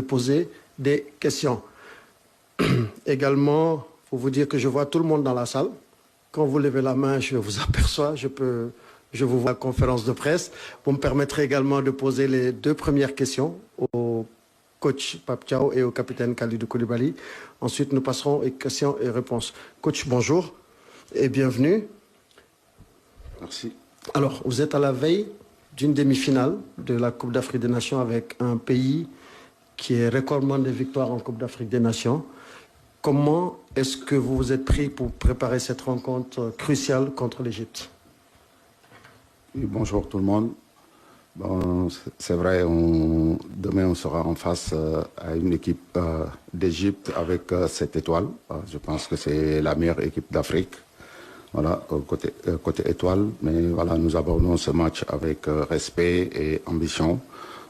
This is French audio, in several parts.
poser des questions. Également, pour vous dire que je vois tout le monde dans la salle. Quand vous levez la main, je vous aperçois, je vous vois à la conférence de presse. Vous me permettrez également de poser les 2 premières questions au coach Pape Thiaw et au capitaine Kalidou Koulibaly. Ensuite, nous passerons aux questions et réponses. Coach, bonjour et bienvenue. Merci. Alors, vous êtes à la veille d'une demi-finale de la Coupe d'Afrique des Nations avec un pays qui est recordman des victoires en Coupe d'Afrique des Nations. Comment est-ce que vous vous êtes pris pour préparer cette rencontre cruciale contre l'Égypte? Oui, bonjour tout le monde. Bon, c'est vrai, demain on sera en face à une équipe d'Égypte avec 7 étoiles. Je pense que c'est la meilleure équipe d'Afrique. Voilà, côté étoile. Mais voilà, nous abordons ce match avec respect et ambition.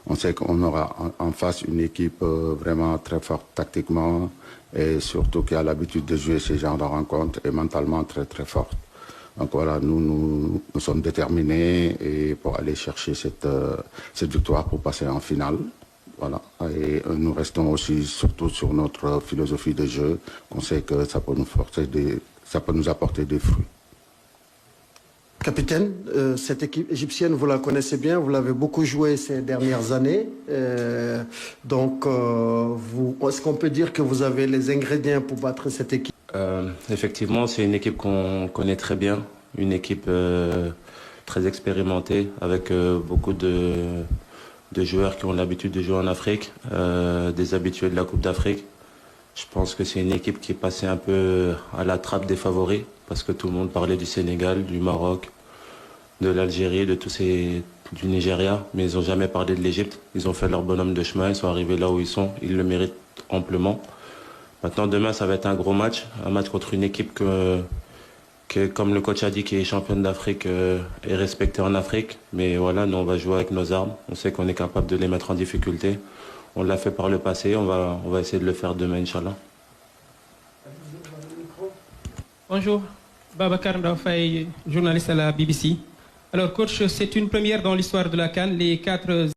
On sait qu'on aura en face une équipe vraiment très forte tactiquement et surtout qui a l'habitude de jouer ce genre de rencontres et mentalement très très forte. Donc voilà, nous sommes déterminés et pour aller chercher cette victoire pour passer en finale. Voilà. Et nous restons aussi surtout sur notre philosophie de jeu, qu'on sait que ça peut nous apporter des fruits. Capitaine, cette équipe égyptienne, vous la connaissez bien, vous l'avez beaucoup jouée ces dernières années. Est-ce qu'on peut dire que vous avez les ingrédients pour battre cette équipe? Effectivement, c'est une équipe qu'on connaît très bien, une équipe très expérimentée, avec beaucoup de joueurs qui ont l'habitude de jouer en Afrique, des habitués de la Coupe d'Afrique. Je pense que c'est une équipe qui est passée un peu à la trappe des favoris, parce que tout le monde parlait du Sénégal, du Maroc, de l'Algérie, du Nigeria, mais ils n'ont jamais parlé de l'Égypte. Ils ont fait leur bonhomme de chemin, ils sont arrivés là où ils sont, ils le méritent amplement. Maintenant, demain, ça va être un gros match, un match contre une équipe que comme le coach a dit, qui est championne d'Afrique et respectée en Afrique. Mais voilà, nous, on va jouer avec nos armes. On sait qu'on est capable de les mettre en difficulté. On l'a fait par le passé, on va essayer de le faire demain, Inch'Allah. Bonjour, Babacar Ndaoufay, journaliste à la BBC. Alors, coach, c'est une première dans l'histoire de la CAN. Les 4